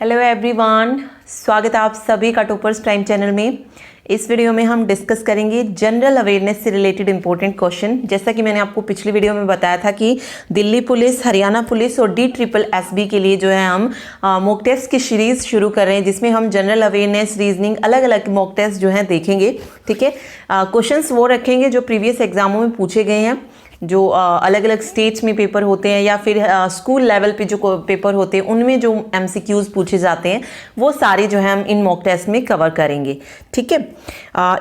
Hello everyone, स्वागत है आप सभी का टॉपर्स प्राइम चैनल में। इस वीडियो में हम डिस्कस करेंगे जनरल अवेयरनेस से रिलेटेड इंपॉर्टेंट क्वेश्चन। जैसा कि मैंने आपको पिछली वीडियो में बताया था कि दिल्ली पुलिस, हरियाणा पुलिस और DSSB के लिए जो है हम मॉक टेस्ट की सीरीज शुरू कर रहे हैं, जिसमें हम जनरल अवेयरनेस, रीजनिंग, अलग अलग मॉक टेस्ट जो है देखेंगे। ठीक है, क्वेश्चंस वो रखेंगे जो प्रीवियस एग्जामों में पूछे गए हैं, जो अलग अलग स्टेट्स में पेपर होते हैं या फिर स्कूल लेवल पे जो पेपर होते हैं उनमें जो MCQs पूछे जाते हैं वो सारे जो है हम इन मॉक टेस्ट में कवर करेंगे। ठीक है,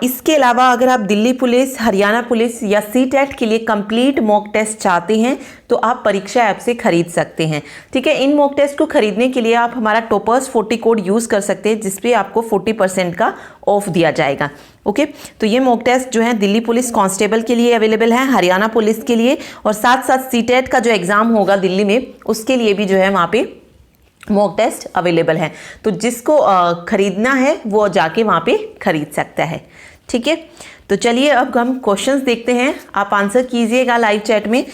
इसके अलावा अगर आप दिल्ली पुलिस, हरियाणा पुलिस या CTET के लिए कंप्लीट मॉक टेस्ट चाहते हैं तो आप परीक्षा ऐप से खरीद सकते हैं। ठीक है, इन मॉक टेस्ट को खरीदने के लिए आप हमारा टॉपर्स 40 कोड यूज़ कर सकते हैं, जिसपे आपको 40% का ऑफ दिया जाएगा। ओके, तो ये मॉक टेस्ट जो है दिल्ली पुलिस कांस्टेबल के लिए अवेलेबल है, हरियाणा पुलिस के लिए, और साथ साथ CTET का जो एग्ज़ाम होगा दिल्ली में उसके लिए भी जो है वहाँ पे मॉक टेस्ट अवेलेबल है। तो जिसको खरीदना है वो जाके वहाँ पे खरीद सकता है। ठीक है, तो चलिए अब हम क्वेश्चंस देखते हैं, आप आंसर कीजिएगा लाइव चैट में।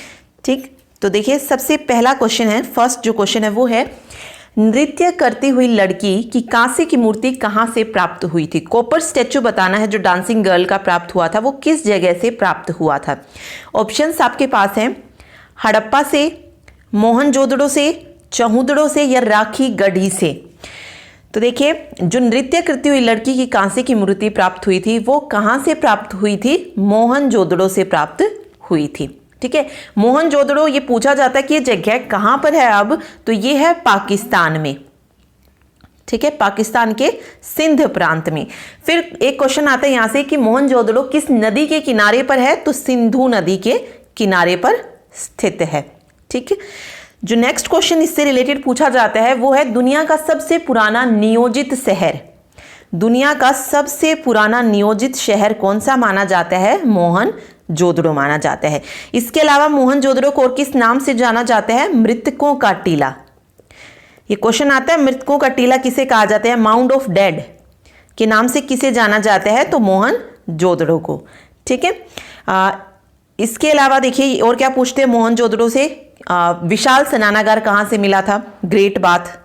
ठीक, तो देखिए सबसे पहला क्वेश्चन है, फर्स्ट जो क्वेश्चन है वो है, नृत्य करती हुई लड़की की कांसे की मूर्ति कहाँ से प्राप्त हुई थी? कॉपर स्टैचू बताना है जो डांसिंग गर्ल का प्राप्त हुआ था, वो किस जगह से प्राप्त हुआ था? ऑप्शंस आपके पास हैं, हड़प्पा से, मोहनजोदड़ो से, चहुदड़ो से या राखी गढ़ी से। तो देखिए, जो नृत्य करती हुई लड़की की कांसे की मूर्ति प्राप्त हुई थी वो कहाँ से प्राप्त हुई थी? मोहनजोदड़ो से प्राप्त हुई थी। ठीक है, मोहनजोदड़ो ये पूछा जाता है कि ये जगह कहाँ पर है अब, तो ये है पाकिस्तान में। ठीक है, पाकिस्तान के सिंध प्रांत में। फिर एक क्वेश्चन आता है यहाँ से कि मोहनजोदड़ो किस नदी के किनारे पर है? तो सिंधु नदी के किनारे पर स्थित है। ठीक है, जो नेक्स्ट क्वेश्चन इससे रिलेटेड पूछा जाता है वो है, दुनिया का सबसे पुराना नियोजित शहर, दुनिया का सबसे पुराना नियोजित शहर कौन सा माना जाता है? मोहनजोदड़ो माना जाता है। इसके अलावा मोहनजोदड़ो को और किस नाम से जाना जाता है? मृतकों का टीला। ये क्वेश्चन आता है, मृतकों का टीला किसे कहा जाता है? माउंड ऑफ डेड के नाम से किसे जाना जाता है? तो मोहनजोदड़ो को। ठीक है, इसके अलावा देखिए और क्या पूछते हैं मोहनजोदड़ो से, विशाल स्नानागार कहाँ से मिला था? Great bath.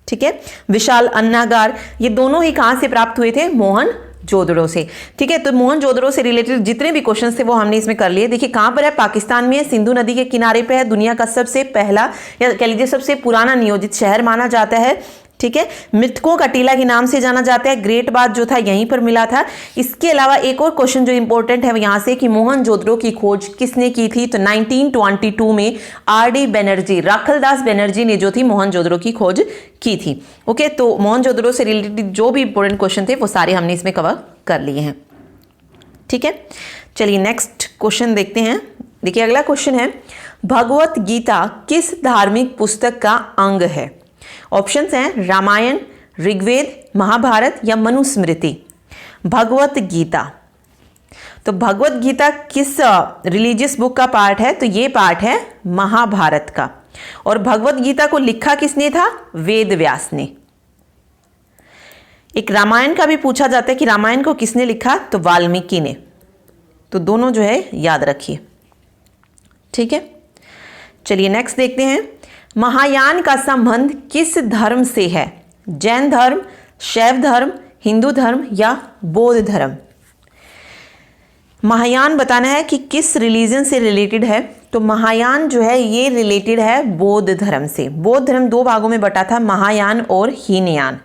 ठीक है, विशाल अन्नागार, ये दोनों ही कहाँ से प्राप्त हुए थे? मोहनजोदड़ो से। ठीक है, तो मोहनजोदड़ो से रिलेटेड जितने भी क्वेश्चन थे वो हमने इसमें कर लिए। देखिए कहाँ पर है? पाकिस्तान में है, सिंधु नदी के किनारे पे है, दुनिया का सबसे पहला या कह लीजिए सबसे पुराना नियोजित शहर माना जाता है। ठीक है, मृतकों का टीला के नाम से जाना जाता है, ग्रेट बाथ जो था यहीं पर मिला था। इसके अलावा एक और क्वेश्चन जो इंपॉर्टेंट है यहाँ से कि मोहनजोदड़ो की खोज किसने की थी? तो 1922 में RD बनर्जी, राखलदास बनर्जी ने जो थी मोहनजोदड़ो की खोज की थी। ओके, तो मोहनजोदड़ो से रिलेटेड जो भी इंपॉर्टेंट क्वेश्चन थे वो सारे हमने इसमें कवर कर लिए हैं। ठीक है, चलिए नेक्स्ट क्वेश्चन देखते हैं। देखिए अगला क्वेश्चन है, भगवत गीता किस धार्मिक पुस्तक का अंग है? ऑप्शंस हैं, रामायण, ऋग्वेद, महाभारत या मनुस्मृति। भगवत गीता, तो भगवत गीता किस रिलीजियस बुक का पार्ट है? तो ये पार्ट है महाभारत का। और भगवत गीता को लिखा किसने था? वेद व्यास ने। एक रामायण का भी पूछा जाता है कि रामायण को किसने लिखा? तो वाल्मीकि ने। तो दोनों जो है याद रखिए। ठीक है, चलिए नेक्स्ट देखते हैं, महायान का संबंध किस धर्म से है? जैन धर्म, शैव धर्म, हिंदू धर्म या बौद्ध धर्म? महायान बताना है कि किस रिलीजन से रिलेटेड है। तो महायान जो है ये रिलेटेड है बौद्ध धर्म से। बौद्ध धर्म दो भागों में बटा था, महायान और हीनयान।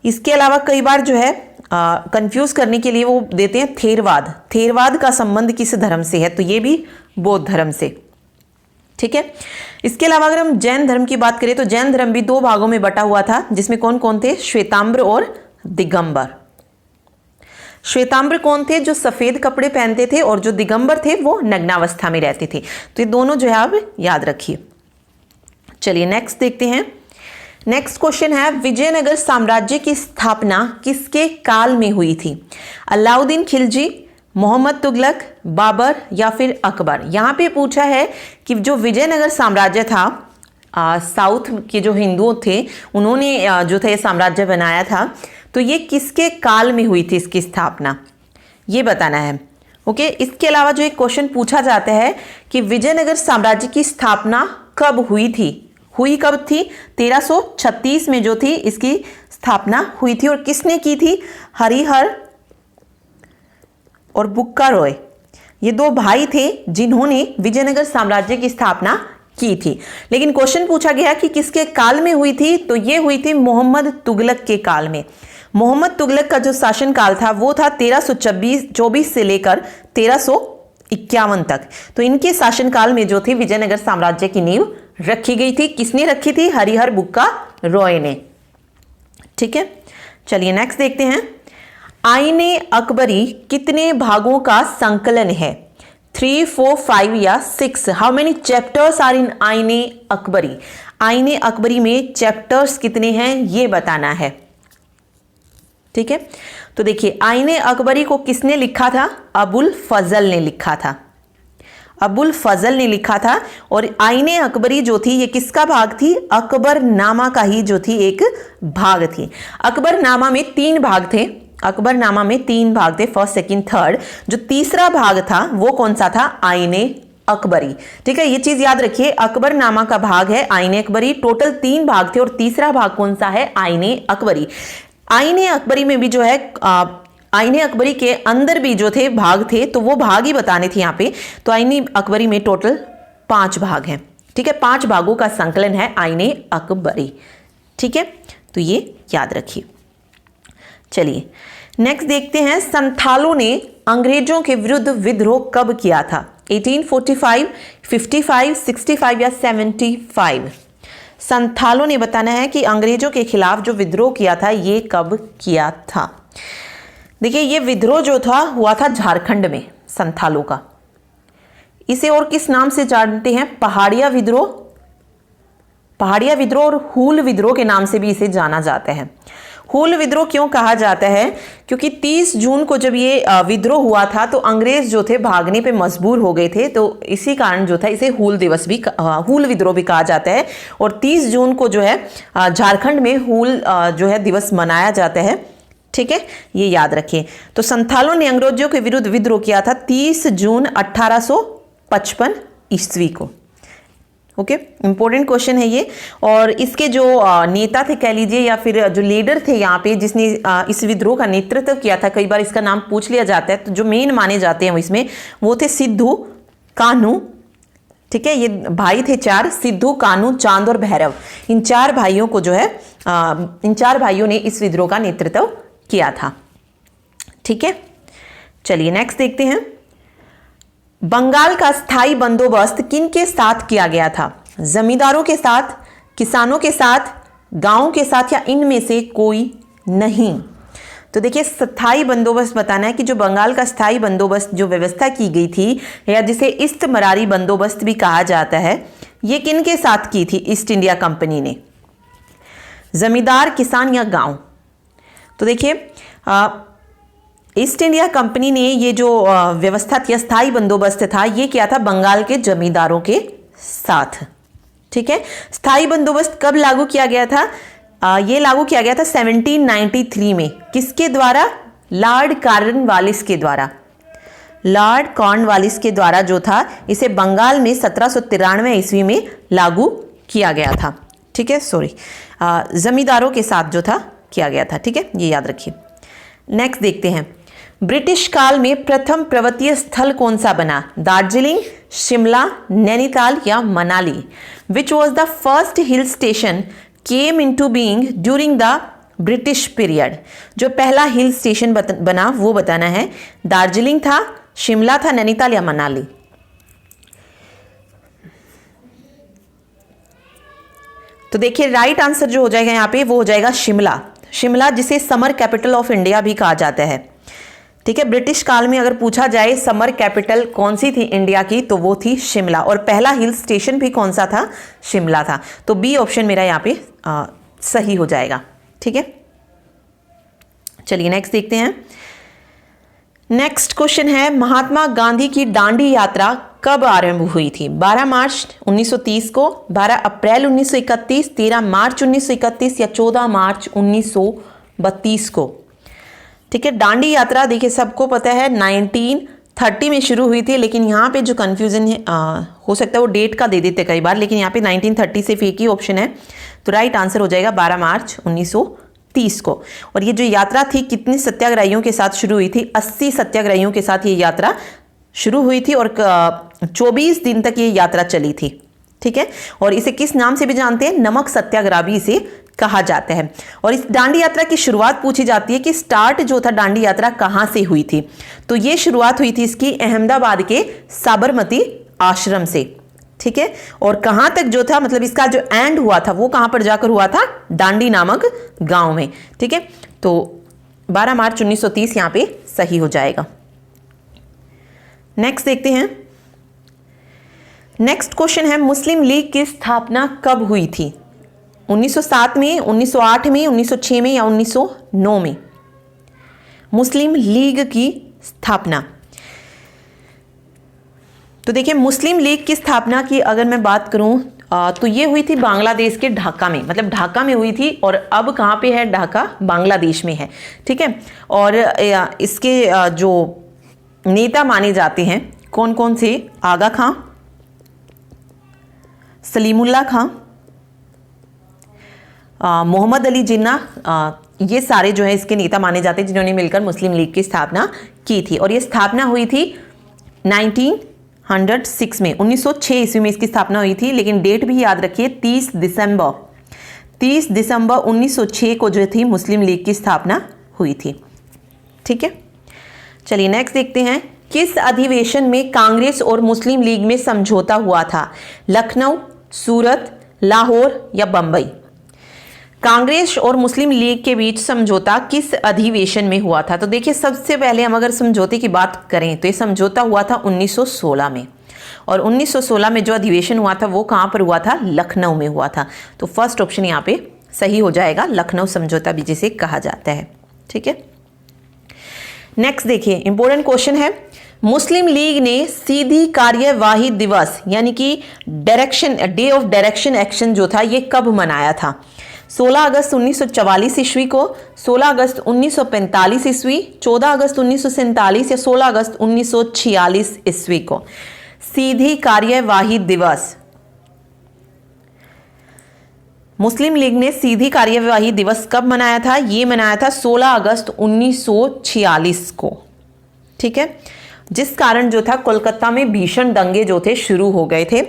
इसके अलावा कई बार जो है कंफ्यूज करने के लिए वो देते हैं थेरवाद। थेरवाद का संबंध किस धर्म से है? तो ये भी बौद्ध धर्म से। ठीक है, इसके अलावा अगर हम जैन धर्म की बात करें तो जैन धर्म भी दो भागों में बटा हुआ था, जिसमें कौन कौन थे? श्वेतांबर और दिगंबर। श्वेतांबर कौन थे? जो सफेद कपड़े पहनते थे, और जो दिगंबर थे वो नग्नावस्था में रहते थे। तो ये दोनों जो है आप याद रखिए। चलिए नेक्स्ट देखते हैं। नेक्स्ट क्वेश्चन है, विजयनगर साम्राज्य की स्थापना किसके काल में हुई थी? अलाउद्दीन खिलजी, मोहम्मद तुगलक, बाबर या फिर अकबर। यहाँ पे पूछा है कि जो विजयनगर साम्राज्य था, साउथ के जो हिंदू थे उन्होंने जो था ये साम्राज्य बनाया था, तो ये किसके काल में हुई थी इसकी स्थापना, ये बताना है। ओके, इसके अलावा जो एक क्वेश्चन पूछा जाता है कि विजयनगर साम्राज्य की स्थापना कब हुई थी, हुई कब थी? 1336 में जो थी इसकी स्थापना हुई थी। और किसने की थी? हरिहर और बुक्का रॉय, ये दो भाई थे जिन्होंने विजयनगर साम्राज्य की स्थापना की थी। लेकिन क्वेश्चन पूछा गया कि किसके काल में हुई थी, तो ये हुई थी मोहम्मद तुगलक के काल में। मोहम्मद तुगलक का जो शासन काल था वो था 1324 से लेकर 1351 तक। तो इनके शासनकाल में जो थी विजयनगर साम्राज्य की नींव रखी गई थी। किसने रखी थी? हरिहर बुक्का रॉय ने। ठीक है, चलिए नेक्स्ट देखते हैं। आईने अकबरी कितने भागों का संकलन है? 3, 4, 5 या 6? How many chapters are in Aine Akbari? आईने अकबरी में चैप्टर्स कितने हैं ये बताना है। ठीक है, तो देखिए आईने अकबरी को किसने लिखा था? अबुल फजल ने लिखा था। अबुल फजल ने लिखा था। और आईने अकबरी जो थी ये किसका भाग थी? अकबरनामा का ही जो थी एक भाग थी। अकबरनामा में 3 भाग थे। अकबरनामा में 3 भाग थे, फर्स्ट, सेकंड, थर्ड। जो तीसरा भाग था वो कौन सा था? आईने अकबरी। ठीक है, ये चीज याद रखिए, अकबरनामा का भाग है आईने अकबरी। टोटल 3 भाग थे और तीसरा भाग कौन सा है? आईने अकबरी। आईने अकबरी में भी जो है आईने अकबरी के अंदर भी जो थे भाग थे, तो वो भाग ही बताने थे यहाँ पे। तो आईने अकबरी में टोटल 5 भाग हैं। ठीक है, 5 भागों का संकलन है आईने अकबरी। ठीक है, तो ये याद रखिए। चलिए नेक्स्ट देखते हैं। संथालों ने अंग्रेजों के विरुद्ध विद्रोह कब किया था? 1845, 55, 65 या 75? संथालों ने बताना है कि अंग्रेजों के खिलाफ जो विद्रोह किया था ये कब किया था। देखिए ये विद्रोह जो था हुआ था झारखंड में, संथालों का। इसे और किस नाम से जानते हैं? पहाड़िया विद्रोह। पहाड़िया विद्रोह और हूल विद्रोह के नाम से भी इसे जाना जाता है। हूल विद्रोह क्यों कहा जाता है? क्योंकि 30 जून को जब ये विद्रोह हुआ था तो अंग्रेज जो थे भागने पे मजबूर हो गए थे, तो इसी कारण जो था इसे हूल दिवस भी हूल विद्रोह भी कहा जाता है। और 30 जून को जो है झारखंड में हूल जो है दिवस मनाया जाता है। ठीक है, ये याद रखिए। तो संथालों ने अंग्रेजों के विरुद्ध विद्रोह किया था 30 जून 1855 ईस्वी को। ओके, इंपॉर्टेंट क्वेश्चन है ये। और इसके जो नेता थे कह लीजिए या फिर जो लीडर थे यहाँ पे जिसने इस विद्रोह का नेतृत्व किया था, कई बार इसका नाम पूछ लिया जाता है, तो जो मेन माने जाते हैं इसमें वो थे सिद्धू, कान्हू। ठीक है, ये भाई थे 4, सिद्धू, कान्हू, चांद और भैरव। इन 4 भाइयों को जो है इन 4 भाइयों ने इस विद्रोह का नेतृत्व किया था। ठीक है, चलिए नेक्स्ट देखते हैं। बंगाल का स्थायी बंदोबस्त किन के साथ किया गया था? जमींदारों के साथ, किसानों के साथ, गांवों के साथ या इनमें से कोई नहीं? तो देखिए स्थायी बंदोबस्त बताना है कि जो बंगाल का स्थायी बंदोबस्त जो व्यवस्था की गई थी या जिसे इस्टमरारी बंदोबस्त भी कहा जाता है, ये किन के साथ की थी ईस्ट इंडिया कंपनी ने? जमींदार, किसान या गांव? तो देखिए ईस्ट इंडिया कंपनी ने ये जो व्यवस्था थी, स्थायी बंदोबस्त था, ये किया था बंगाल के जमींदारों के साथ। ठीक है, स्थायी बंदोबस्त कब लागू किया गया था? ये लागू किया गया था 1793 में। किसके द्वारा? लॉर्ड कॉर्नवालिस के द्वारा। लॉर्ड कॉर्नवालिस के द्वारा जो था इसे बंगाल में 1793 ईस्वी में लागू किया गया था। ठीक है, सॉरी, जमींदारों के साथ जो था किया गया था। ठीक है, ये याद रखिए। नेक्स्ट देखते हैं। ब्रिटिश काल में प्रथम पर्वतीय स्थल कौन सा बना? दार्जिलिंग, शिमला, नैनीताल या Manali? Which was the first hill station came into being during the British period? जो पहला हिल स्टेशन बना वो बताना है। दार्जिलिंग था, शिमला था, नैनीताल या मनाली? तो देखिए राइट आंसर जो हो जाएगा यहाँ पे वो हो जाएगा शिमला। शिमला जिसे समर कैपिटल ऑफ इंडिया भी कहा जाता है। ठीक है, ब्रिटिश काल में अगर पूछा जाए समर कैपिटल कौन सी थी इंडिया की, तो वो थी शिमला। और पहला हिल स्टेशन भी कौन सा था? शिमला था। तो बी ऑप्शन मेरा यहाँ पे सही हो जाएगा। ठीक है, चलिए नेक्स्ट देखते हैं। नेक्स्ट क्वेश्चन है, महात्मा गांधी की दांडी यात्रा कब आरंभ हुई थी? 12 मार्च 1930 को, 12 अप्रैल 1931, 13 मार्च 1931 या 14 मार्च 1932 को? ठीक है, दांडी यात्रा देखिए सबको पता है 19 1930 में शुरू हुई थी, लेकिन यहाँ पे जो कन्फ्यूज़न है हो सकता है वो डेट का दे देते कई बार, लेकिन यहाँ पे 1930 सिर्फ एक ही ऑप्शन है। तो राइट आंसर हो जाएगा 12 मार्च 1930 को। और ये जो यात्रा थी कितने सत्याग्रहियों के साथ शुरू हुई थी? 80 सत्याग्रहियों के साथ ये यात्रा शुरू हुई थी और 24 दिन तक ये यात्रा चली थी। ठीक है, और इसे किस नाम से भी जानते हैं? नमक सत्याग्रह भी इसे कहा जाता है। और इस दांडी यात्रा की शुरुआत पूछी जाती है कि स्टार्ट जो था दांडी यात्रा कहां से हुई थी? तो ये शुरुआत हुई थी इसकी अहमदाबाद के साबरमती आश्रम से। ठीक है, और कहां तक जो था, मतलब इसका जो एंड हुआ था वो कहां पर जाकर हुआ था? दांडी नामक गांव में। ठीक है, तो 12 मार्च 1930 यहां पे सही हो जाएगा। नेक्स्ट देखते हैं। नेक्स्ट क्वेश्चन है, मुस्लिम लीग की स्थापना कब हुई थी? 1907 में, 1908 में, 1906 में या 1909 में? मुस्लिम लीग की स्थापना। तो देखिए, मुस्लिम लीग की स्थापना की अगर मैं बात करूं तो ये हुई थी बांग्लादेश के ढाका में, मतलब ढाका में हुई थी। और अब कहां पे है? ढाका बांग्लादेश में है। ठीक है, और इसके जो नेता माने जाते हैं कौन कौन से? आगा खां, सलीमुल्लाह खां, मोहम्मद अली जिन्ना, ये सारे जो है इसके नेता माने जाते हैं जिन्होंने मिलकर मुस्लिम लीग की स्थापना की थी। और ये स्थापना हुई थी 1906 में, 1906 ईस्वी में इसकी स्थापना हुई थी। लेकिन डेट भी याद रखिए, 30 दिसंबर 1906 को जो थी मुस्लिम लीग की स्थापना हुई थी। ठीक है, चलिए नेक्स्ट देखते हैं। किस अधिवेशन में कांग्रेस और मुस्लिम लीग में समझौता हुआ था? लखनऊ, सूरत, लाहौर या बंबई? कांग्रेस और मुस्लिम लीग के बीच समझौता किस अधिवेशन में हुआ था? तो देखिए, सबसे पहले हम अगर समझौते की बात करें तो ये समझौता हुआ था 1916 में। और 1916 में जो अधिवेशन हुआ था वो कहां पर हुआ था? लखनऊ में हुआ था। तो फर्स्ट ऑप्शन यहाँ पे सही हो जाएगा, लखनऊ समझौता भी जिसे कहा जाता है। ठीक है, नेक्स्ट देखिए, इंपॉर्टेंट क्वेश्चन है। मुस्लिम लीग ने सीधी कार्यवाही दिवस यानी कि direction day of direction action जो था ये कब मनाया था? 16 अगस्त 1944 ईस्वी को, 16 अगस्त 1945 ईस्वी, 14 अगस्त 1947 या 16 अगस्त 1946 ईस्वी को? सीधी कार्यवाही दिवस, मुस्लिम लीग ने सीधी कार्यवाही दिवस कब मनाया था? ये मनाया था 16 अगस्त 1946 को। ठीक है, जिस कारण जो था कोलकाता में भीषण दंगे जो थे शुरू हो गए थे,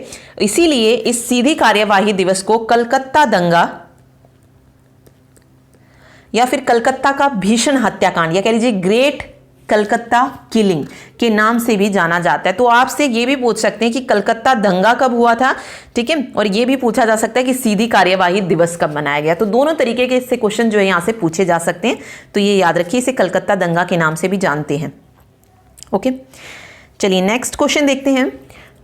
इसीलिए इस सीधी कार्यवाही दिवस को कलकत्ता दंगा या फिर कलकत्ता का भीषण हत्याकांड या कह लीजिए ग्रेट कलकत्ता किलिंग के नाम से भी जाना जाता है। तो आपसे ये भी पूछ सकते हैं कि कलकत्ता दंगा कब हुआ था? ठीक है, और ये भी पूछा जा सकता है कि सीधी कार्यवाही दिवस कब मनाया गया। तो दोनों तरीके के इससे क्वेश्चन जो है यहाँ से पूछे जा सकते हैं। तो ये याद रखिए, इसे कलकत्ता दंगा के नाम से भी जानते हैं। ओके, चलिए नेक्स्ट क्वेश्चन देखते हैं।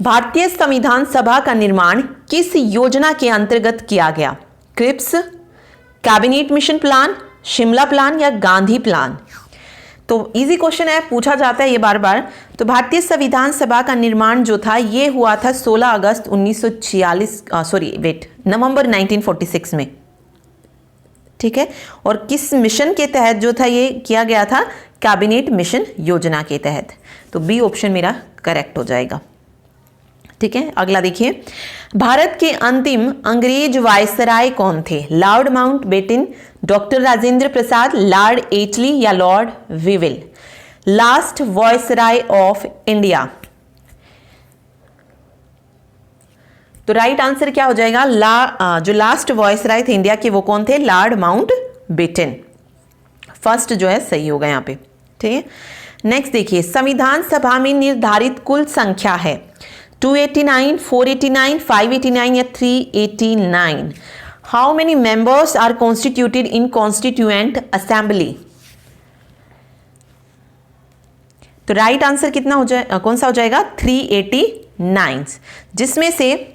भारतीय संविधान सभा का निर्माण किस योजना के अंतर्गत किया गया? Cripps, cabinet mission plan, Shimla plan या गांधी प्लान? तो इजी क्वेश्चन है, पूछा जाता है ये बार बार। तो भारतीय संविधान सभा का निर्माण जो था ये हुआ था 16 अगस्त 1946 नवंबर 1946 में। ठीक है, और किस मिशन के तहत जो था ये किया गया था? कैबिनेट मिशन योजना के तहत। तो बी ऑप्शन मेरा करेक्ट हो जाएगा। ठीक है, अगला देखिए, भारत के अंतिम अंग्रेज वायसराय कौन थे? Lord Mountbatten, doctor Rajendra Prasad, Lord एटली या Lord weevil? Last viceroy of India. तो राइट आंसर क्या हो जाएगा? जो लास्ट वायसराय थे इंडिया के वो कौन थे? Lord Mountbatten. फर्स्ट जो है सही होगा यहाँ पे। ठीक है, नेक्स्ट देखिए, संविधान सभा में निर्धारित कुल संख्या है 289, 489, 589 या 389? How many members are constituted in constituent assembly? तो राइट आंसर कितना हो जाए, कौन सा हो जाएगा? 389, जिसमें से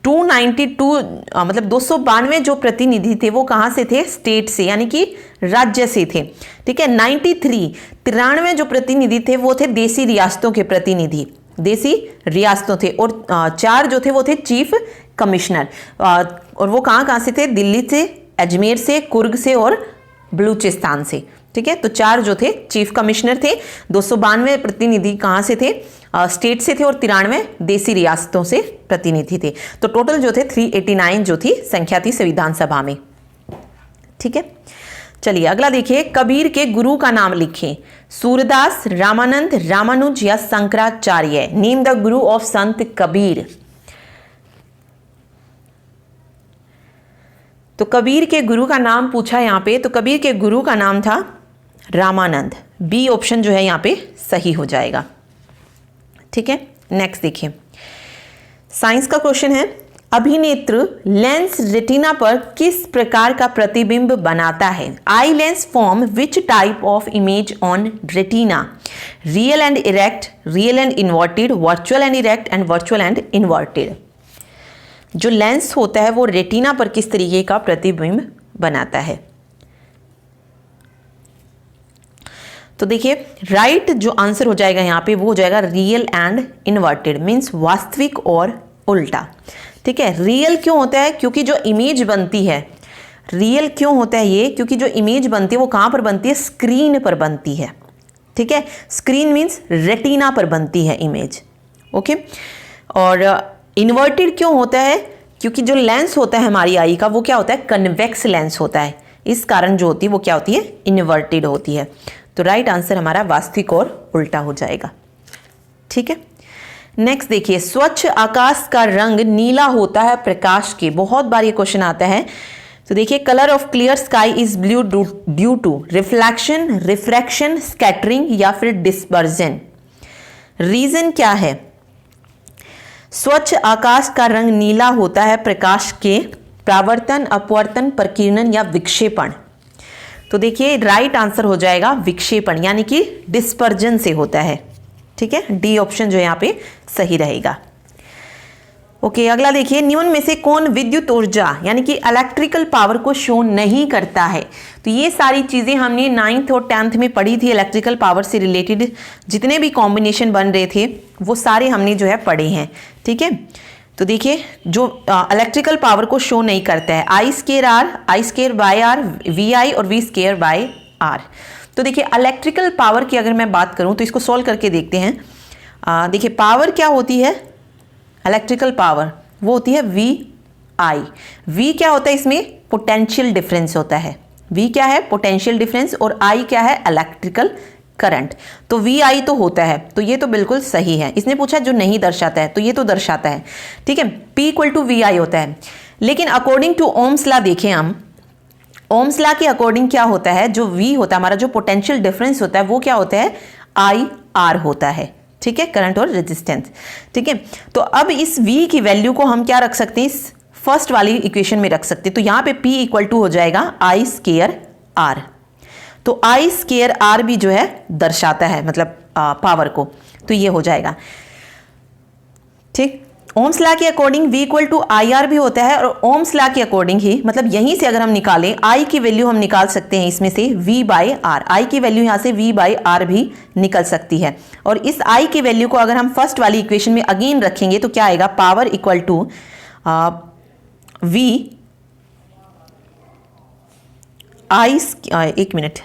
292 मतलब 292 जो प्रतिनिधि थे वो कहां से थे? स्टेट से, यानी कि राज्य से थे। ठीक है, 93 जो प्रतिनिधि थे वो थे देसी रियासतों के प्रतिनिधि, देसी रियासतों थे। और 4 जो थे वो थे चीफ कमिश्नर। और वो कहां से थे? दिल्ली से, अजमेर से, कुर्ग से और बलूचिस्तान से। ठीक है। तो 4 जो थे चीफ कमिश्नर थे, 292 प्रतिनिधि कहाँ से थे, स्टेट से थे, और 93 देसी रियासतों से प्रतिनिधि थे। तो टोटल जो थे 389 जो थी संख्या थी संविधान सभा में। ठीक है, चलिए अगला देखिए, कबीर के गुरु का नाम लिखें। सूरदास, रामानंद, रामानुज या Shankaracharya. Name the Guru of संत कबीर। तो कबीर के गुरु का नाम पूछा यहाँ पे, तो कबीर के गुरु का नाम था रामानंद। बी ऑप्शन जो है यहाँ पे सही हो जाएगा। ठीक है, नेक्स्ट देखिए, साइंस का क्वेश्चन है, अभिनेत्र लेंस रेटिना पर किस प्रकार का प्रतिबिंब बनाता है? Eye lens form which type of image on retina? Real and erect, real and inverted, virtual and erect and virtual and inverted. जो लेंस होता है वो रेटिना पर किस तरीके का प्रतिबिंब बनाता है? तो देखिए राइट जो आंसर हो जाएगा यहाँ पे वो हो जाएगा रियल एंड इन्वर्टेड, मीन्स वास्तविक और उल्टा। ठीक है, रियल क्यों होता है? क्योंकि जो इमेज बनती है, रियल क्यों होता है ये? क्योंकि जो इमेज बनती है वो कहाँ पर बनती है? स्क्रीन पर बनती है। ठीक है, स्क्रीन मीन्स रेटिना पर बनती है इमेज। ओके, और इन्वर्टेड क्यों होता है? क्योंकि जो लेंस होता है हमारी आई का वो क्या होता है? कन्वेक्स लेंस होता है, इस कारण जो होती है वो क्या होती है? इन्वर्टेड होती है। तो राइट आंसर हमारा वास्तविक और उल्टा हो जाएगा। ठीक है, नेक्स्ट देखिए, स्वच्छ आकाश का रंग नीला होता है प्रकाश के। बहुत बार ये क्वेश्चन आता है। तो देखिए, colour of clear sky is blue due to reflection, refraction, scattering या फिर डिस्पर्जन। रीजन क्या है? स्वच्छ आकाश का रंग नीला होता है प्रकाश के परावर्तन, अपवर्तन, प्रकीर्णन या विक्षेपण। तो देखिए राइट आंसर हो जाएगा विक्षेपण, यानी कि डिस्पर्जन से होता है। ठीक है, डी ऑप्शन जो यहाँ पे सही रहेगा। ओके, अगला देखिए, निम्न में से कौन विद्युत ऊर्जा यानी कि इलेक्ट्रिकल पावर को शो नहीं करता है? तो ये सारी चीज़ें हमने 9th और 10th में पढ़ी थी। इलेक्ट्रिकल पावर से रिलेटेड जितने भी कॉम्बिनेशन बन रहे थे वो सारे हमने जो है पढ़े हैं। ठीक है, तो देखिए जो इलेक्ट्रिकल पावर को शो नहीं करता है, I square R, I square by R, V I और वी स्केयर बाय आर। तो देखिए इलेक्ट्रिकल पावर की अगर मैं बात करूं तो इसको सॉल्व करके देखते हैं। देखिए पावर क्या होती है? इलेक्ट्रिकल पावर वो होती है वी आई। वी क्या होता है? इसमें पोटेंशियल डिफरेंस होता है। वी क्या है? Potential difference. और आई क्या है? Electrical current. तो वी आई तो होता है, तो ये तो बिल्कुल सही है। इसने पूछा जो नहीं दर्शाता है, तो ये तो दर्शाता है। ठीक है, P इक्वल टू वी आई होता है। लेकिन अकॉर्डिंग टू ओम्स लॉ देखें हम, ओम्स लॉ के अकॉर्डिंग क्या होता है? जो V होता है हमारा, जो पोटेंशियल डिफरेंस होता है वो क्या होता है? आई आर होता है। ठीक है, करंट और रेजिस्टेंस। ठीक है, तो अब इस V की वैल्यू को हम क्या रख सकते हैं? इस फर्स्ट वाली इक्वेशन में रख सकते हैं। तो यहाँ पे P इक्वल टू हो जाएगा आई स्केयर आर। तो आई स्केयर आर भी जो है दर्शाता है मतलब पावर को, तो ये हो जाएगा। ठीक, ओम्स लॉ के according V equal to I R भी होता है, और ओम्स लॉ के अकॉर्डिंग ही मतलब यहीं से अगर हम निकालें I की वैल्यू हम निकाल सकते हैं इसमें से V बाई आर। आई की वैल्यू यहाँ से V बाई आर भी निकल सकती है। और इस I की वैल्यू को अगर हम फर्स्ट वाली इक्वेशन में अगेन रखेंगे तो क्या आएगा? पावर इक्वल टू V आई, एक मिनट,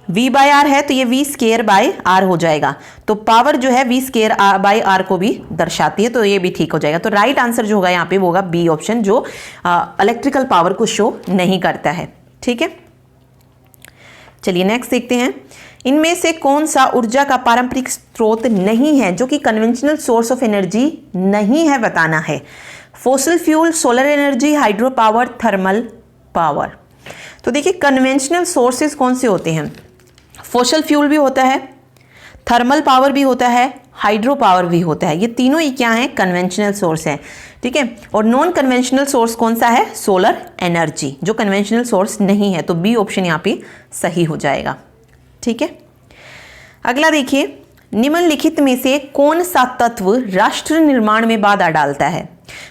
V बाय आर है तो ये V स्केयर बाय आर हो जाएगा। तो पावर जो है V स्केयर बाय आर को भी दर्शाती है, तो ये भी ठीक हो जाएगा। तो राइट आंसर जो होगा यहाँ पे वो होगा बी ऑप्शन, जो इलेक्ट्रिकल पावर को शो नहीं करता है। ठीक है, चलिए नेक्स्ट देखते हैं। इनमें से कौन सा ऊर्जा का पारंपरिक स्रोत नहीं है जो कि कन्वेंशनल सोर्स ऑफ एनर्जी नहीं है? बताना है। Fossil fuel, solar energy, hydro power, thermal power. तो देखिए कन्वेंशनल सोर्सेज कौन से होते हैं? फॉसिल फ्यूल भी होता है, थर्मल पावर भी होता है, हाइड्रो पावर भी होता है। ये तीनों ही क्या हैं? कन्वेंशनल सोर्स हैं। ठीक है, और नॉन कन्वेंशनल सोर्स कौन सा है? सोलर एनर्जी, जो कन्वेंशनल सोर्स नहीं है। तो बी ऑप्शन यहाँ पे सही हो जाएगा। ठीक है, अगला देखिए, निम्नलिखित में से कौन सा तत्व राष्ट्र निर्माण में बाधा डालता है?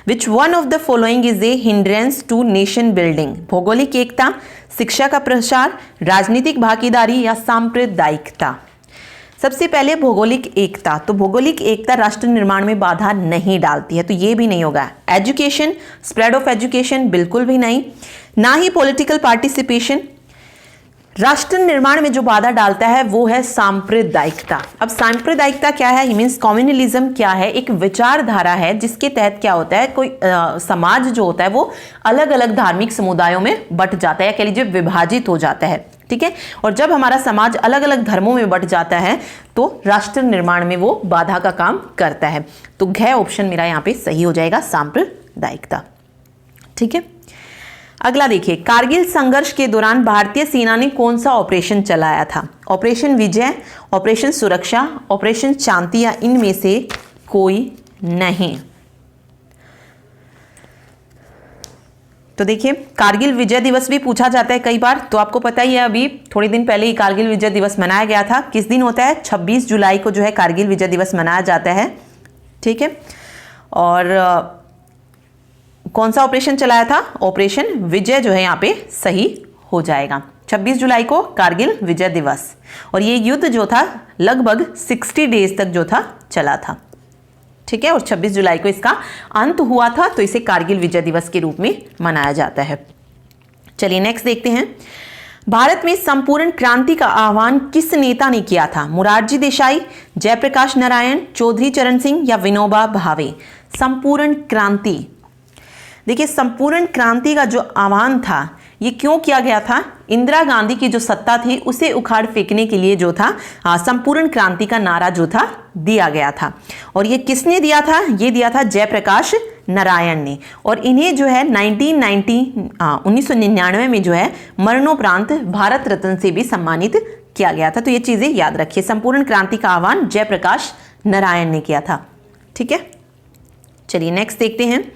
Which one of the following is a hindrance to nation building? भौगोलिक एकता, शिक्षा का प्रसार, राजनीतिक भागीदारी या सांप्रदायिकता। सबसे पहले भौगोलिक एकता, तो भौगोलिक एकता राष्ट्र निर्माण में बाधा नहीं डालती है, तो ये भी नहीं होगा। एजुकेशन, स्प्रेड ऑफ एजुकेशन, बिल्कुल भी नहीं। ना ही पॉलिटिकल पार्टिसिपेशन। राष्ट्र निर्माण में जो बाधा डालता है वो है सांप्रदायिकता। अब सांप्रदायिकता क्या है? मीन्स कम्युनलिज्म क्या है? एक विचारधारा है जिसके तहत क्या होता है, कोई समाज जो होता है वो अलग अलग धार्मिक समुदायों में बट जाता है, या कह लीजिए विभाजित हो जाता है, ठीक है। और जब हमारा समाज अलग अलग धर्मों में बट जाता है तो राष्ट्र निर्माण में वो बाधा का काम करता है। तो घ ऑप्शन मेरा यहाँ पे सही हो जाएगा, सांप्रदायिकता, ठीक है। अगला देखिए, कारगिल संघर्ष के दौरान भारतीय सेना ने कौन सा ऑपरेशन चलाया था? ऑपरेशन विजय, ऑपरेशन सुरक्षा, ऑपरेशन शांति, या इनमें से कोई नहीं। तो देखिए, कारगिल विजय दिवस भी पूछा जाता है कई बार, तो आपको पता ही है अभी थोड़े दिन पहले ही कारगिल विजय दिवस मनाया गया था। किस दिन होता है? 26 जुलाई को जो है कारगिल विजय दिवस मनाया जाता है, ठीक है। और कौन सा ऑपरेशन चलाया था? ऑपरेशन विजय जो है यहाँ पे सही हो जाएगा। 26 जुलाई को कारगिल विजय दिवस, और ये युद्ध जो था लगभग 60 डेज तक जो था चला था, ठीक है। और 26 जुलाई को इसका अंत हुआ था, तो इसे कारगिल विजय दिवस के रूप में मनाया जाता है। चलिए नेक्स्ट देखते हैं। भारत में संपूर्ण क्रांति का आह्वान किस नेता ने किया था? मोरारजी देसाई, जयप्रकाश नारायण, चौधरी चरण सिंह, या विनोबा भावे? संपूर्ण क्रांति, देखिए संपूर्ण क्रांति का जो आह्वान था ये क्यों किया गया था? इंदिरा गांधी की जो सत्ता थी उसे उखाड़ फेंकने के लिए जो था संपूर्ण क्रांति का नारा जो था दिया गया था। और ये किसने दिया था? ये दिया था जयप्रकाश नारायण ने। और इन्हें जो है 1999 में जो है मरणोपरांत भारत रत्न से भी सम्मानित किया गया था। तो ये चीजें याद रखिए, संपूर्ण क्रांति का आह्वान जयप्रकाश नारायण ने किया था, ठीक है। चलिए नेक्स्ट देखते हैं।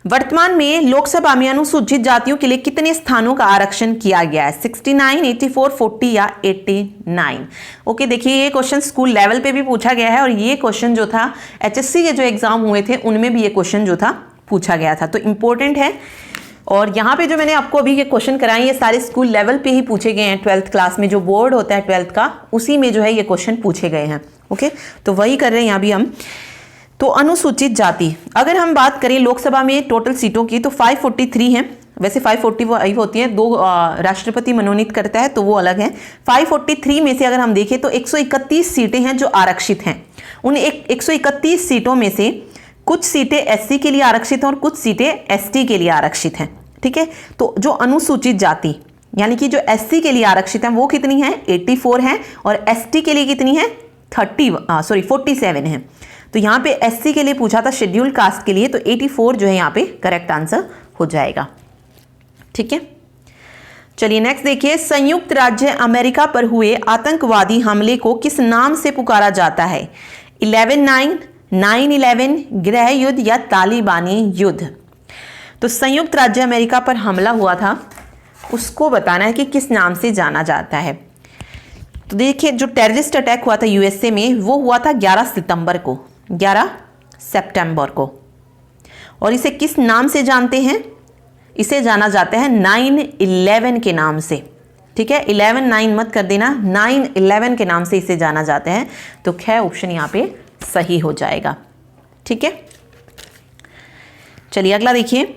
वर्तमान में लोकसभा में अनुसूचित जातियों के लिए कितने स्थानों का आरक्षण किया गया है? 69, 84, 40 या 89? ओके, देखिए ये क्वेश्चन स्कूल लेवल पे भी पूछा गया है, और ये क्वेश्चन जो था एचएससी के जो एग्जाम हुए थे उनमें भी ये क्वेश्चन जो था पूछा गया था, तो इंपॉर्टेंट है। और यहाँ पे जो मैंने आपको अभी ये क्वेश्चन कराए ये सारे स्कूल लेवल पे ही पूछे गए हैं। 12th क्लास में जो बोर्ड होता है 12th का, उसी में जो है ये क्वेश्चन पूछे गए हैं। ओके, तो वही कर रहे हैं यहाँ भी हम। तो अनुसूचित जाति, अगर हम बात करें लोकसभा में टोटल सीटों की तो 543 हैं। वैसे 540 होती है, 2 राष्ट्रपति मनोनीत करता है तो वो अलग है। 543 में से अगर हम देखें तो 131 सीटें हैं जो आरक्षित हैं। उन 131 सीटों में से कुछ सीटें एससी के लिए आरक्षित हैं और कुछ सीटें एसटी के लिए आरक्षित हैं, ठीक है। तो जो अनुसूचित जाति यानी कि जो एससी के लिए आरक्षित हैं वो कितनी है? 84 हैं, और एसटी के लिए कितनी है? 47 है। तो यहाँ पे एससी के लिए पूछा था, शेड्यूल्ड कास्ट के लिए, तो 84 जो है यहाँ पे करेक्ट आंसर हो जाएगा, ठीक है। चलिए नेक्स्ट देखिए, संयुक्त राज्य अमेरिका पर हुए आतंकवादी हमले को किस नाम से पुकारा जाता है? 11/9, 9/11, गृह युद्ध या तालिबानी युद्ध? तो संयुक्त राज्य अमेरिका पर हमला हुआ था, उसको बताना है कि किस नाम से जाना जाता है। तो देखिए, जो टेररिस्ट अटैक हुआ था यूएसए में वो हुआ था 11 सितंबर को, और इसे किस नाम से जानते हैं? इसे जाना जाता है 9/11 के नाम से, ठीक है। 11/9 मत कर देना, 9/11 के नाम से इसे जाना जाता है। तो ख ऑप्शन यहाँ पे सही हो जाएगा, ठीक है। चलिए अगला देखिए,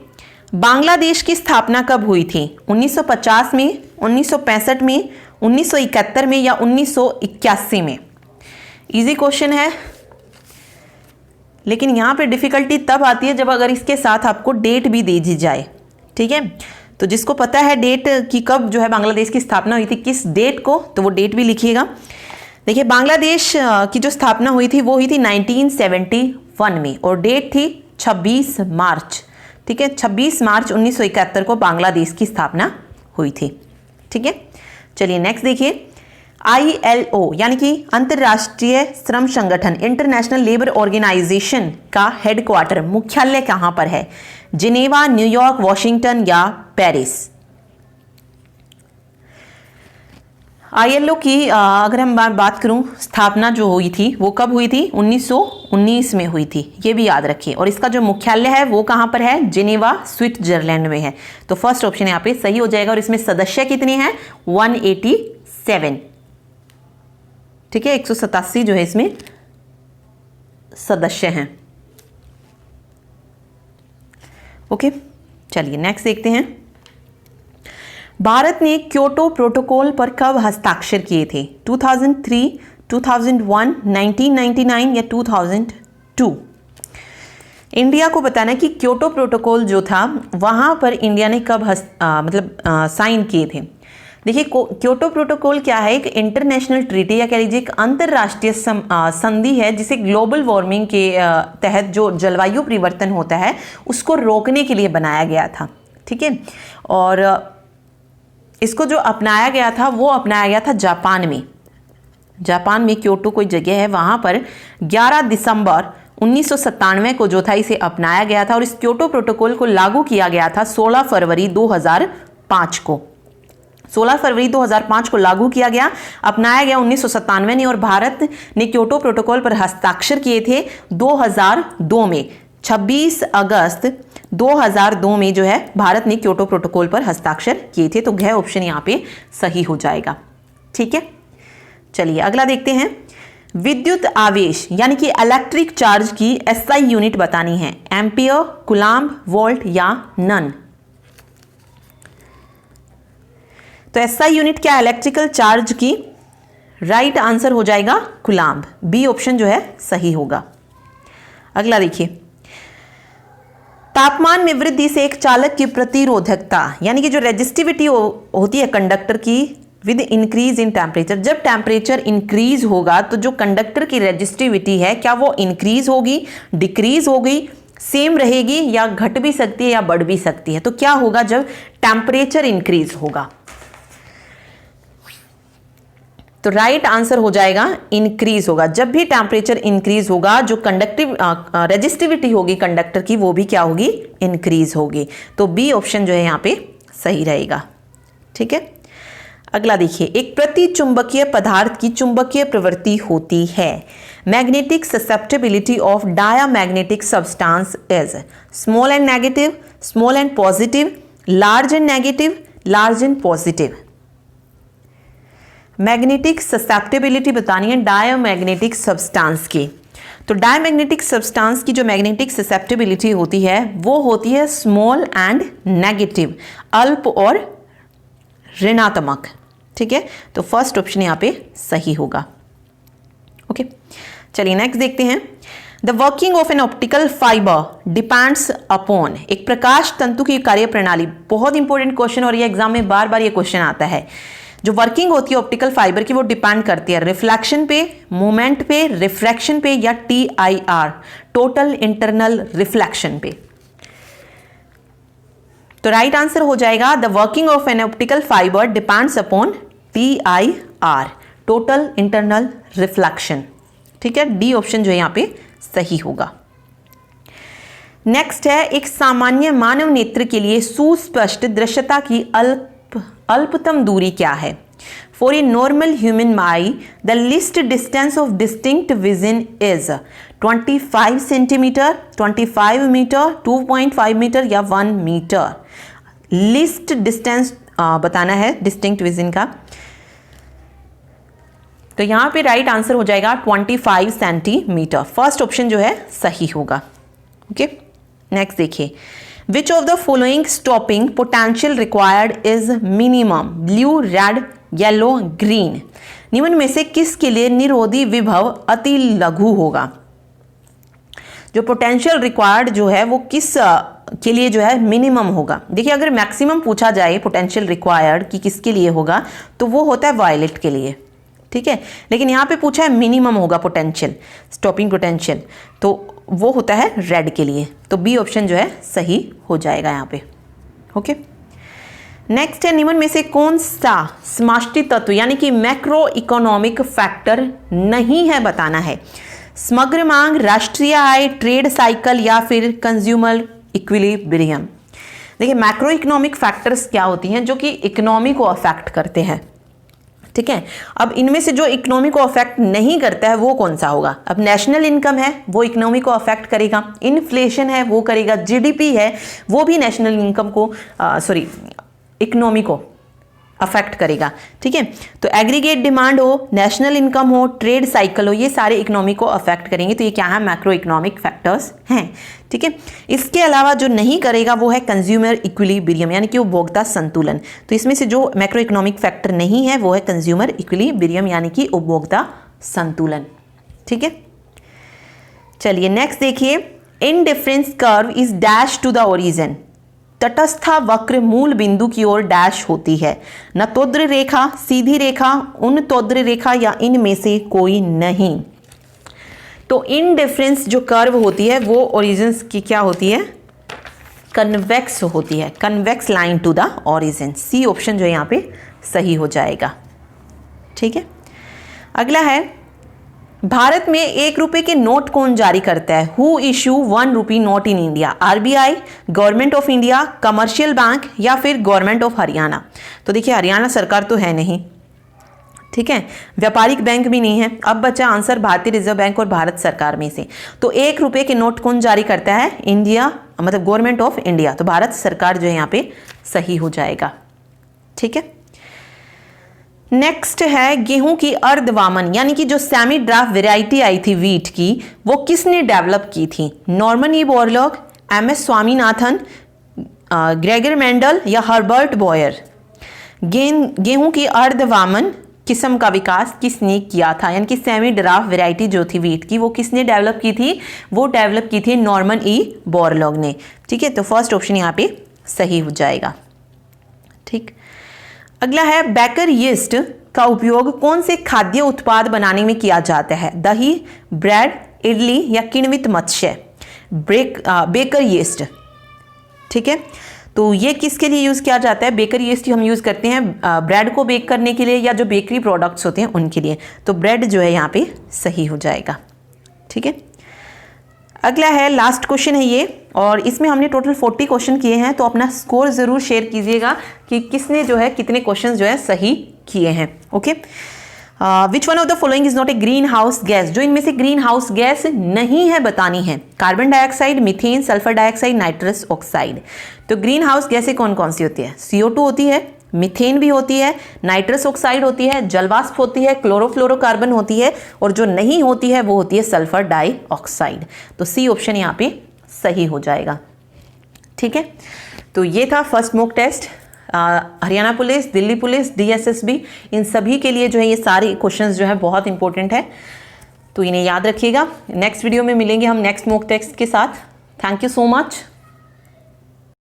बांग्लादेश की स्थापना कब हुई थी? 1950 में, 1965 में, 1971 में या 1981 में? इजी क्वेश्चन है, लेकिन यहाँ पे डिफिकल्टी तब आती है जब अगर इसके साथ आपको डेट भी दे दी जाए, ठीक है। तो जिसको पता है डेट की कब जो है बांग्लादेश की स्थापना हुई थी, किस डेट को, तो वो डेट भी लिखिएगा। देखिए, बांग्लादेश की जो स्थापना हुई थी वो हुई थी 1971 में, और डेट थी 26 मार्च, ठीक है। 26 मार्च 1971 को बांग्लादेश की स्थापना हुई थी, ठीक है। चलिए नेक्स्ट देखिए, ILO यानी कि अंतर्राष्ट्रीय श्रम संगठन, इंटरनेशनल लेबर ऑर्गेनाइजेशन का हेडक्वार्टर, मुख्यालय कहां पर है? जिनेवा, न्यूयॉर्क, वॉशिंगटन या पेरिस? ILO की अगर हम बात करूं, स्थापना जो हुई थी वो कब हुई थी? 1919 में हुई थी, ये भी याद रखिए। और इसका जो मुख्यालय है वो कहां पर है? जिनेवा, स्विट्जरलैंड में है। तो फर्स्ट ऑप्शन यहाँ पे सही हो जाएगा। और इसमें सदस्य कितने हैं? 187, ठीक है, 187 जो है इसमें सदस्य हैं। ओके, चलिए नेक्स्ट देखते हैं। भारत ने क्योटो प्रोटोकॉल पर कब हस्ताक्षर किए थे? 2003, 2001, 1999 या 2002? इंडिया को बताना है कि क्योटो प्रोटोकॉल जो था वहां पर इंडिया ने कब साइन किए थे। देखिए, क्योटो प्रोटोकॉल क्या है? एक इंटरनेशनल ट्रीटी या कह लीजिए एक अंतर्राष्ट्रीय संधि है जिसे ग्लोबल वार्मिंग के तहत जो जलवायु परिवर्तन होता है उसको रोकने के लिए बनाया गया था। ठीक है, और इसको जो अपनाया गया था वो अपनाया गया था जापान में। जापान में क्योटो कोई जगह है, वहां पर 11 दिसंबर 1997 को जो था इसे अपनाया गया था और इस क्योटो प्रोटोकॉल को लागू किया गया था 16 फरवरी 2005 को। 16 फरवरी 2005 को लागू किया गया, अपनाया गया 1997 में और भारत ने क्योटो प्रोटोकॉल पर हस्ताक्षर किए थे 2002 में। 26 अगस्त 2002 में जो है भारत ने क्योटो प्रोटोकॉल पर हस्ताक्षर किए थे। तो घ ऑप्शन यहाँ पे सही हो जाएगा। ठीक है, चलिए अगला देखते हैं। विद्युत आवेश यानी कि इलेक्ट्रिक चार्ज की एसआई यूनिट बतानी है। एम्पियर, कूलाम्ब, वोल्ट या नन? तो एसआई यूनिट क्या है इलेक्ट्रिकल चार्ज की? राइट आंसर हो जाएगा कूलाम्ब। बी ऑप्शन जो है सही होगा। अगला देखिए, तापमान में वृद्धि से एक चालक की प्रतिरोधकता यानी कि जो रेजिस्टिविटी होती है कंडक्टर की विद इंक्रीज इन टेम्परेचर, जब टेम्परेचर इंक्रीज होगा तो जो कंडक्टर की रेजिस्टिविटी है क्या वो इंक्रीज होगी, डिक्रीज होगी, सेम रहेगी या घट भी सकती है या बढ़ भी सकती है? तो क्या होगा जब टेम्परेचर इंक्रीज होगा? तो राइट आंसर हो जाएगा इंक्रीज होगा। जब भी टेम्परेचर इंक्रीज होगा जो कंडक्टिव रेजिस्टिविटी होगी कंडक्टर की वो भी क्या होगी, इंक्रीज होगी। तो बी ऑप्शन जो है यहाँ पे सही रहेगा। ठीक है, अगला देखिए, एक प्रतिचुंबकीय पदार्थ की चुंबकीय प्रवृत्ति होती है। Magnetic susceptibility of diamagnetic substance is small and negative, small and positive, large and negative, large and positive? Magnetic susceptibility बतानी है डायमैग्नेटिक सब्सटेंस की। तो डायमैग्नेटिक सब्सटेंस की जो मैग्नेटिक ससेप्टेबिलिटी होती है वो होती है स्मॉल एंड नेगेटिव, अल्प और ऋणात्मक। ठीक है, तो फर्स्ट ऑप्शन यहाँ पे सही होगा। ओके, चलिए नेक्स्ट देखते हैं। The working of an optical fibre depends upon, एक प्रकाश तंतु की कार्य प्रणाली, बहुत इंपॉर्टेंट क्वेश्चन और ये एग्जाम में बार बार ये क्वेश्चन आता है। जो वर्किंग होती है ऑप्टिकल फाइबर की वो डिपेंड करती है रिफ्लेक्शन पे, मोमेंट पे, रिफ्रैक्शन पे या TIR, टोटल इंटरनल रिफ्लेक्शन पे? तो राइट आंसर हो जाएगा the working of an optical fibre depends upon TIR, total internal reflection. ठीक है, डी ऑप्शन जो है यहाँ पे सही होगा। नेक्स्ट है, एक सामान्य मानव नेत्र के लिए सुस्पष्ट दृश्यता की अल्पतम दूरी क्या है? For a normal human eye the least distance of distinct vision is 25 centimetre, 25 metre, 2.5 metre या 1 मीटर? लीस्ट डिस्टेंस बताना है डिस्टिंक्ट विजन का। तो यहां पे राइट आंसर हो जाएगा 25 सेंटीमीटर। फर्स्ट ऑप्शन जो है सही होगा। ओके, नेक्स्ट देखिए, which of the following stopping potential required is minimum? Blue, red, yellow, green? निम्न में से किसके लिए निरोधी विभव अति लघु होगा? जो पोटेंशियल रिक्वायर्ड जो है वो किस के लिए जो है मिनिमम होगा? देखिए, अगर मैक्सिमम पूछा जाए पोटेंशियल रिक्वायर्ड कि किसके लिए होगा तो वो होता है वायलेट के लिए। ठीक है, लेकिन यहाँ पे पूछा है मिनिमम होगा पोटेंशियल, स्टॉपिंग पोटेंशियल, तो वो होता है रेड के लिए। तो बी ऑप्शन जो है सही हो जाएगा यहाँ पे। ओके, नेक्स्ट है, निम्न में से कौन सा समष्टि तत्व यानी कि मैक्रो इकोनॉमिक फैक्टर नहीं है बताना है? समग्र मांग, राष्ट्रीय आय, ट्रेड साइकिल या फिर कंज्यूमर इक्विलिब्रियम? देखिए, मैक्रो इकोनॉमिक फैक्टर्स क्या होती हैं जो कि इकोनॉमी को अफेक्ट करते हैं। ठीक है, अब इनमें से जो इकोनॉमी को अफेक्ट नहीं करता है वो कौन सा होगा? अब नेशनल इनकम है वो इकोनॉमी को अफेक्ट करेगा, इन्फ्लेशन है वो करेगा, GDP है वो भी नेशनल इनकम को इकोनॉमी को अफेक्ट करेगा। ठीक है, तो एग्रीगेट डिमांड हो, नेशनल इनकम हो, ट्रेड साइकिल हो, ये सारे इकोनॉमी को अफेक्ट करेंगे। तो ये क्या है, मैक्रो इकोनॉमिक फैक्टर्स हैं। ठीक है, इसके अलावा जो नहीं करेगा वो है कंज्यूमर इक्विलिब्रियम, यानी कि उपभोक्ता संतुलन। तो इसमें से जो मैक्रो इकोनॉमिक फैक्टर नहीं है वो है कंज्यूमर इक्विलिब्रियम, यानी कि उपभोक्ता संतुलन। ठीक है, चलिए नेक्स्ट देखिए, indifference curve is dash to the origin. तटस्था वक्र मूल बिंदु की ओर डैश होती है। नतोद्र रेखा, सीधी रेखा, उन्नतोद्र रेखा या इनमें से कोई नहीं। तो इनडिफरेंस जो कर्व होती है वो ओरिजिन की क्या होती है, कन्वेक्स होती है, convex line to the origin. C option जो है यहाँ पे सही हो जाएगा। ठीक है, अगला है, भारत में 1 रुपए के नोट कौन जारी करता है? Who issue 1 rupee note in India? RBI, government of India, commercial bank या फिर गवर्नमेंट ऑफ हरियाणा? तो देखिए हरियाणा सरकार तो है नहीं, ठीक है, व्यापारिक बैंक भी नहीं है। अब बचा आंसर भारतीय रिजर्व बैंक और भारत सरकार में से। तो 1 रुपए के नोट कौन जारी करता है? इंडिया, मतलब गवर्नमेंट ऑफ इंडिया। तो भारत सरकार जो है यहाँ पे सही हो जाएगा। ठीक है, नेक्स्ट है, गेहूं की अर्धवामन यानी कि जो सेमी ड्राफ्ट वेराइटी आई थी वीट की, वो किसने डेवलप की थी? Norman E Borlaug, MS Swaminathan, Gregor Mendel या हर्बर्ट बॉयर? गेहूं की अर्धवामन किस्म का विकास किसने किया था? यानी कि सेमी ड्राफ्ट वेराइटी जो थी वीट की वो किसने डेवलप की थी? वो डेवलप की थी नॉर्मन ई बोरलॉग ने। ठीक है, तो फर्स्ट ऑप्शन यहाँ पे सही हो जाएगा। ठीक, अगला है, बेकर यीस्ट का उपयोग कौन से खाद्य उत्पाद बनाने में किया जाता है? दही, ब्रेड, इडली या किण्वित मत्स्य? Baker yeast. ठीक है, तो ये किसके लिए यूज़ किया जाता है? बेकर यीस्ट हम यूज़ करते हैं ब्रेड को बेक करने के लिए या जो बेकरी प्रोडक्ट्स होते हैं उनके लिए। तो ब्रेड जो है यहाँ पे सही हो जाएगा। ठीक है, अगला है, लास्ट क्वेश्चन है ये, और इसमें हमने टोटल 40 क्वेश्चन किए हैं। तो अपना स्कोर ज़रूर शेयर कीजिएगा कि किसने जो है कितने क्वेश्चन जो है सही किए हैं। Okay, which one of the following is not a green house gas? जो इनमें से ग्रीन हाउस गैस नहीं है बतानी है। Carbon dioxide, methane, sulphur dioxide, nitrous oxide. तो ग्रीन हाउस गैसें कौन कौन सी होती है? CO2 होती है, मीथेन भी होती है, नाइट्रस ऑक्साइड होती है, जलवाष्प होती है, क्लोरोफ्लोरोकार्बन होती है, और जो नहीं होती है वो होती है सल्फर डाइऑक्साइड। तो सी ऑप्शन यहाँ पे सही हो जाएगा। ठीक है, तो ये था first mock test. Haryana police, Delhi police, DSSB, इन सभी के लिए जो है ये सारे क्वेश्चंस जो है बहुत इंपॉर्टेंट है, तो इन्हें याद रखिएगा। नेक्स्ट वीडियो में मिलेंगे हम नेक्स्ट मॉक टेस्ट के साथ। Thank you so much.